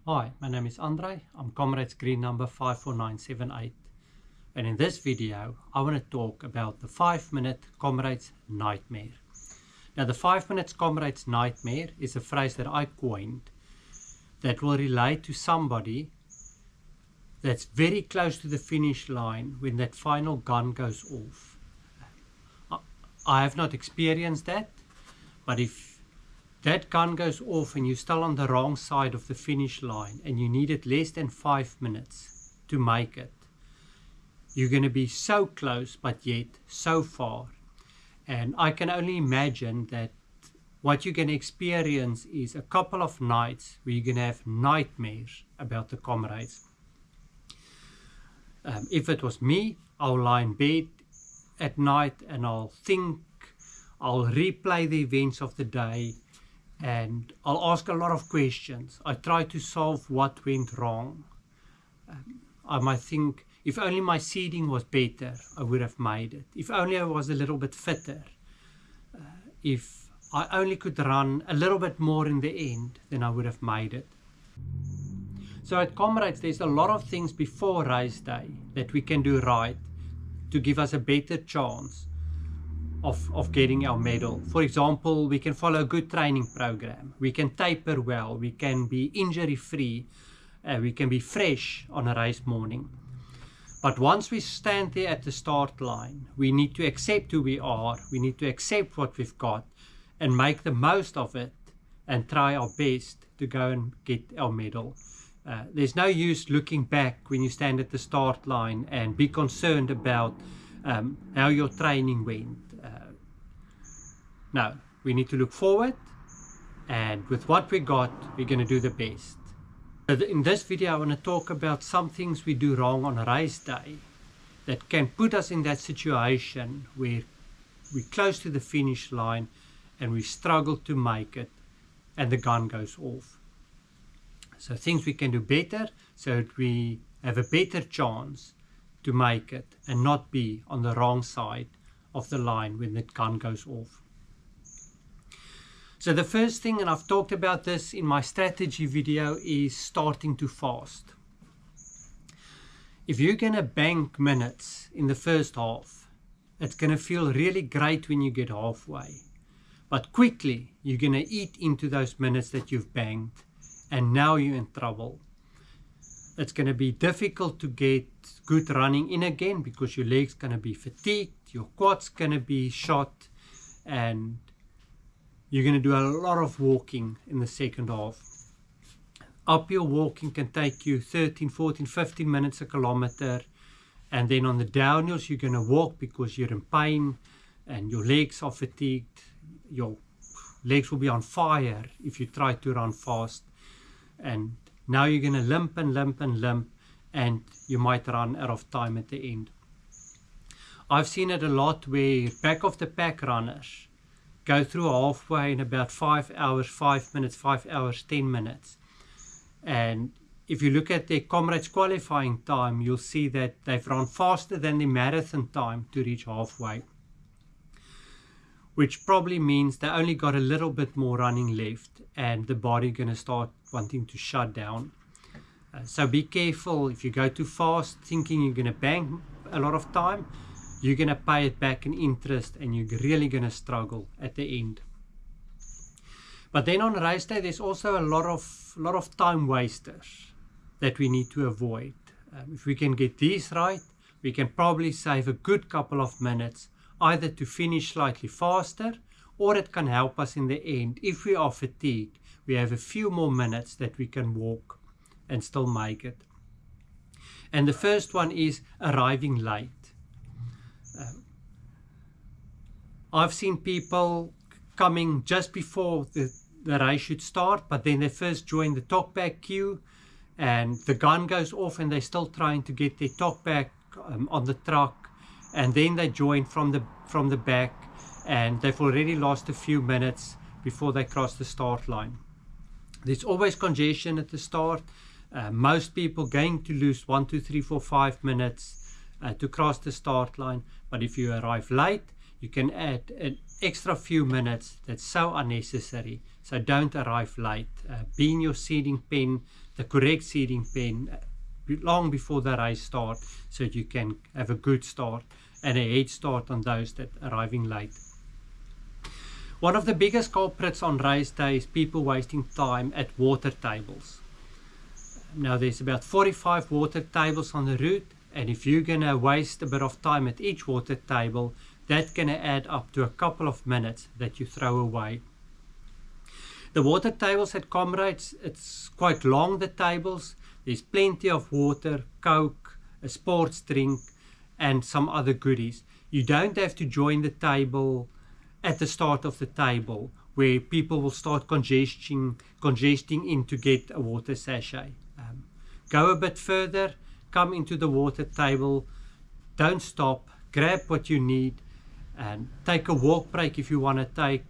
Hi, my name is Andre. I'm Comrades Green number 54978. And in this video, I want to talk about the 5-minute Comrades nightmare. Now, the 5-minute Comrades nightmare is a phrase that I coined that will relate to somebody that's very close to the finish line when that final gun goes off. I have not experienced that, but if that gun goes off and you're still on the wrong side of the finish line and you needed less than 5 minutes to make it, you're going to be so close but yet so far. And I can only imagine that what you're going to experience is a couple of nights where you're going to have nightmares about the Comrades. If it was me, I'll lie in bed at night and I'll replay the events of the day, and I'll ask a lot of questions. I try to solve what went wrong. I might think, if only my seeding was better, I would have made it. If only I was a little bit fitter. If I only could run a little bit more in the end, then I would have made it. So at Comrades, there's a lot of things before race day that we can do right to give us a better chance of getting our medal. For example, we can follow a good training program, we can taper well, we can be injury free, we can be fresh on a race morning. But once we stand there at the start line, we need to accept who we are, we need to accept what we've got and make the most of it and try our best to go and get our medal. There's no use looking back when you stand at the start line and be concerned about how your training went. No, we need to look forward, and with what we got, we're going to do the best. In this video, I want to talk about some things we do wrong on a race day that can put us in that situation where we're close to the finish line and we struggle to make it and the gun goes off. So things we can do better so that we have a better chance to make it and not be on the wrong side of the line when the gun goes off. So the first thing, and I've talked about this in my strategy video, is starting to fast. If you're going to bank minutes in the first half, it's going to feel really great when you get halfway. But quickly, you're going to eat into those minutes that you've banked, and now you're in trouble. It's going to be difficult to get good running in again because your leg's going to be fatigued, your quad's going to be shot, and you're going to do a lot of walking in the second half. Uphill walking can take you 13, 14, 15 minutes a kilometer. And then on the downhills, you're going to walk because you're in pain and your legs are fatigued. Your legs will be on fire if you try to run fast. And now you're going to limp and limp and limp, and you might run out of time at the end. I've seen it a lot where back of the pack runners go through halfway in about 5 hours, 5 minutes, 5 hours, 10 minutes. And if you look at their Comrades qualifying time, you'll see that they've run faster than the marathon time to reach halfway, which probably means they only got a little bit more running left and the body going to start wanting to shut down. So be careful. If you go too fast thinking you're going to bank a lot of time, you're going to pay it back in interest and you're really going to struggle at the end. But then on race day, there's also a lot of time wasters that we need to avoid. If we can get these right, we can probably save a good couple of minutes, either to finish slightly faster, or it can help us in the end. If we are fatigued, we have a few more minutes that we can walk and still make it. And the first one is arriving late. I've seen people coming just before the race should start, but then they first join the talkback queue and the gun goes off and they're still trying to get their talkback on the truck, and then they join from the back and they've already lost a few minutes before they cross the start line. There's always congestion at the start. Most people going to lose 1, 2, 3, 4, 5 minutes to cross the start line, but if you arrive late, you can add an extra few minutes that's so unnecessary. So don't arrive late. Be in your seeding pen the correct seeding pen long before the race start, so you can have a good start and a head start on those that are arriving late. One of the biggest culprits on race day is people wasting time at water tables. Now there's about 45 water tables on the route, and if you're going to waste a bit of time at each water table, that's going to add up to a couple of minutes that you throw away. The water tables at Comrades, it's quite long, the tables. There's plenty of water, Coke, a sports drink, and some other goodies. You don't have to join the table at the start of the table, where people will start congesting in to get a water sachet. Go a bit further, come into the water table, don't stop, grab what you need, and take a walk break if you want to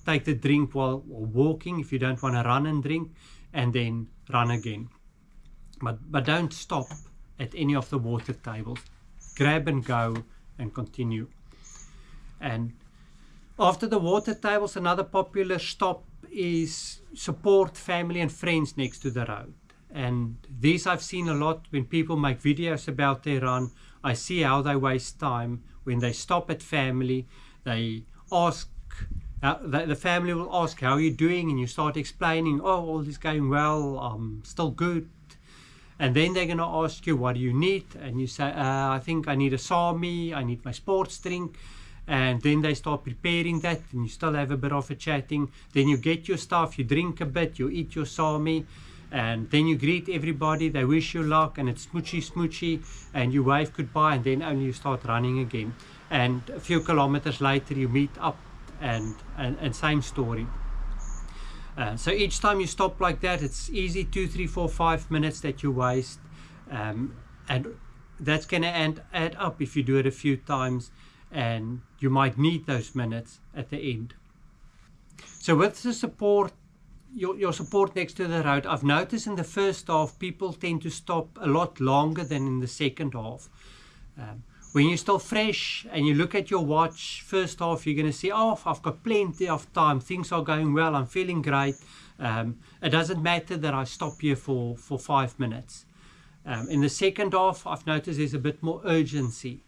take the drink while walking, if you don't want to run and drink, and then run again. But don't stop at any of the water tables. Grab and go and continue. And after the water tables, another popular stop is support family and friends next to the road. And these I've seen a lot when people make videos about their run. I see how they waste time when they stop at family. They ask, the family will ask, how are you doing? And you start explaining, oh, all is going well, I'm still good. And then they're going to ask you, what do you need? And you say, I think I need a Sami, I need my sports drink. And then they start preparing that, and you still have a bit of a chatting. Then you get your stuff, you drink a bit, you eat your Sami, and then you greet everybody, they wish you luck, and it's smoochy, and you wave goodbye, and then only you start running again. And a few kilometers later you meet up, and same story. So each time you stop like that, it's easy 2, 3, 4, 5 minutes that you waste, and that's going to add up if you do it a few times, and you might need those minutes at the end. So with the support, your support next to the road, I've noticed in the first half people tend to stop a lot longer than in the second half. When you're still fresh and you look at your watch, first half, you're going to say, oh, I've got plenty of time, things are going well, I'm feeling great. It doesn't matter that I stop here for 5 minutes. In the second half, I've noticed there's a bit more urgency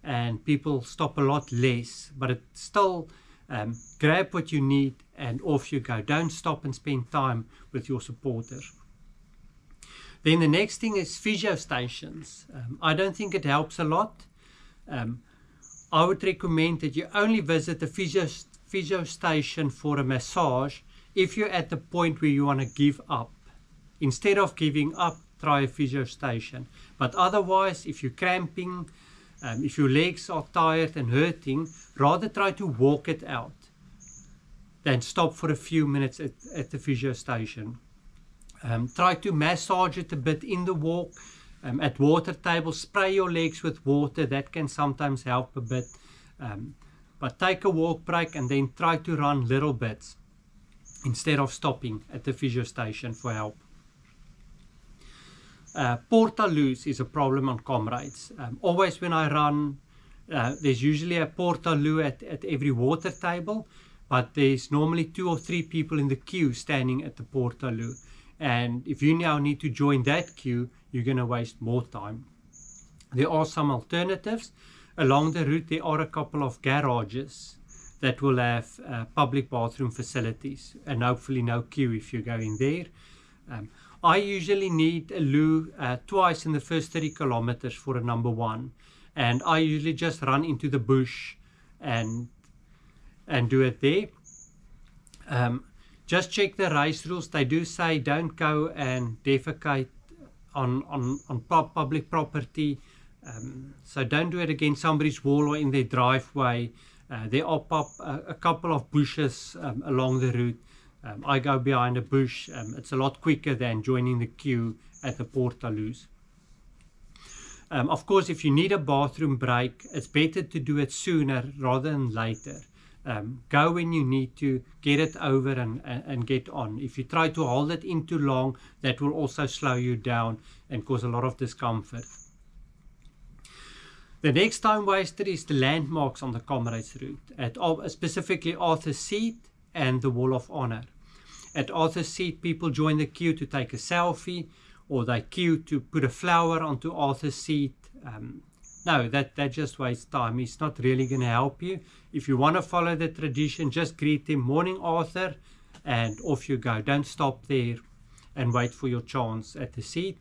and people stop a lot less, but it's still grab what you need and off you go. Don't stop and spend time with your supporters. Then the next thing is physio stations. I don't think it helps a lot. I would recommend that you only visit the physio station for a massage if you're at the point where you want to give up. Instead of giving up, try a physio station. But otherwise, if you're cramping, if your legs are tired and hurting, rather try to walk it out than stop for a few minutes at the physio station. Try to massage it a bit in the walk. At water tables, spray your legs with water. That can sometimes help a bit. But take a walk break and then try to run little bits instead of stopping at the physio station for help. Portaloos is a problem on Comrades. Always when I run, there's usually a portaloo at every water table, but there's normally 2 or 3 people in the queue standing at the portaloo. And if you now need to join that queue, you're going to waste more time. There are some alternatives. Along the route, there are a couple of garages that will have public bathroom facilities, and hopefully no queue if you're going there. I usually need a loo twice in the first 30 kilometers for a number 1. And I usually just run into the bush and do it there. Just check the race rules. They do say don't go and defecate on public property. So don't do it against somebody's wall or in their driveway. There are a couple of bushes along the route. I go behind a bush. It's a lot quicker than joining the queue at the portaloos. Of course, if you need a bathroom break, it's better to do it sooner rather than later. Go when you need to, get it over and get on. If you try to hold it in too long, that will also slow you down and cause a lot of discomfort. The next time waster is the landmarks on the Comrades route, at specifically Arthur's Seat and the Wall of Honor. At Arthur's Seat, people join the queue to take a selfie, or they queue to put a flower onto Arthur's Seat. No, that just wastes time. It's not really going to help you. If you want to follow the tradition, just greet him, "Morning, Arthur," and off you go. Don't stop there and wait for your chance at the seat.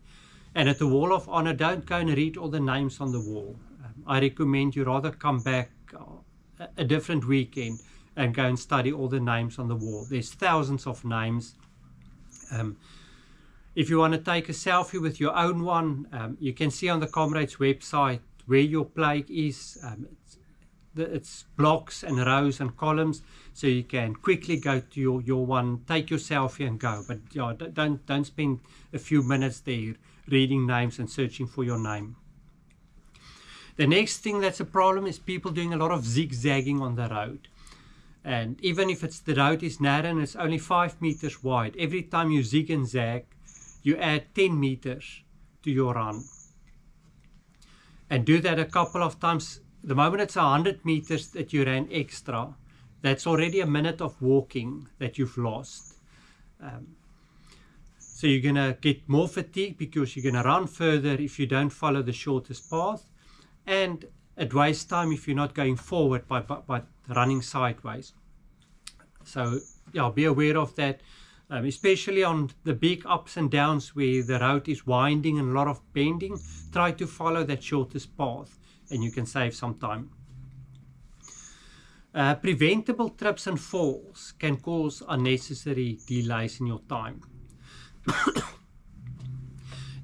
And at the Wall of Honor, don't go and read all the names on the wall. I recommend you rather come back a different weekend and go and study all the names on the wall. There's thousands of names. If you want to take a selfie with your own one, you can see on the Comrades website where your plaque is. It's blocks and rows and columns, so you can quickly go to your one, take your selfie and go. But yeah, don't spend a few minutes there reading names and searching for your name. The next thing that's a problem is people doing a lot of zigzagging on the road. And even if the road is narrow and it's only 5 meters wide, every time you zig and zag, you add 10 meters to your run. And do that a couple of times. The moment it's 100 meters that you ran extra, that's already a minute of walking that you've lost. So you're going to get more fatigue because you're going to run further if you don't follow the shortest path. And it wastes time if you're not going forward by running sideways. So yeah, be aware of that, especially on the big ups and downs where the road is winding and a lot of bending. Try to follow that shortest path and you can save some time. Preventable trips and falls can cause unnecessary delays in your time.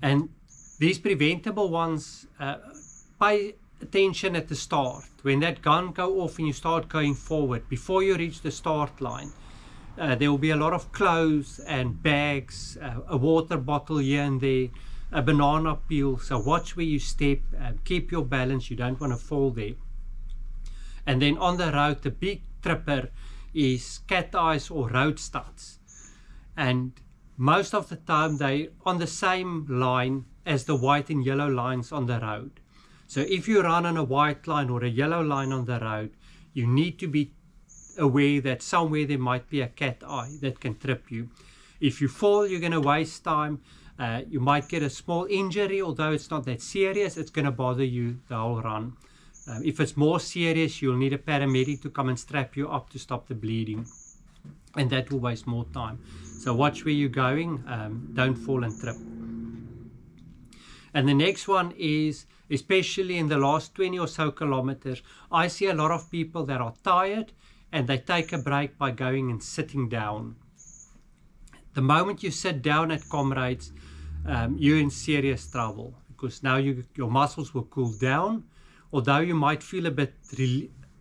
And these preventable ones, pay attention at the start. When that gun go off and you start going forward, before you reach the start line, there will be a lot of clothes and bags, a water bottle here and there, a banana peel. So watch where you step, keep your balance, you don't want to fall there. And then on the road, the big tripper is cat eyes or road studs. And most of the time they're on the same line as the white and yellow lines on the road. So if you run on a white line or a yellow line on the road, you need to be aware that somewhere there might be a cat eye that can trip you. If you fall, you're going to waste time. You might get a small injury, although it's not that serious. It's going to bother you the whole run. If it's more serious, you'll need a paramedic to come and strap you up to stop the bleeding. And that will waste more time. So watch where you're going. Don't fall and trip. And the next one is, especially in the last 20 or so kilometers, I see a lot of people that are tired and they take a break by going and sitting down. The moment you sit down at Comrades, you're in serious trouble because now your muscles will cool down. Although you might feel a bit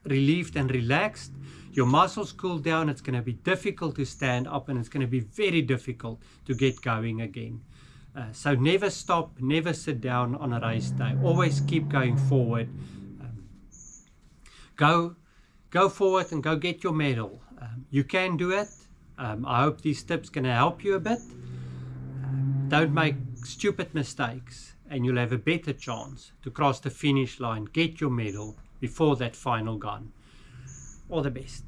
relieved and relaxed, your muscles cool down. It's going to be difficult to stand up and it's going to be very difficult to get going again. So never stop, never sit down on a race day. Always keep going forward. Go forward and go get your medal. You can do it. I hope these tips can help you a bit. Don't make stupid mistakes and you'll have a better chance to cross the finish line, get your medal before that final gun. All the best.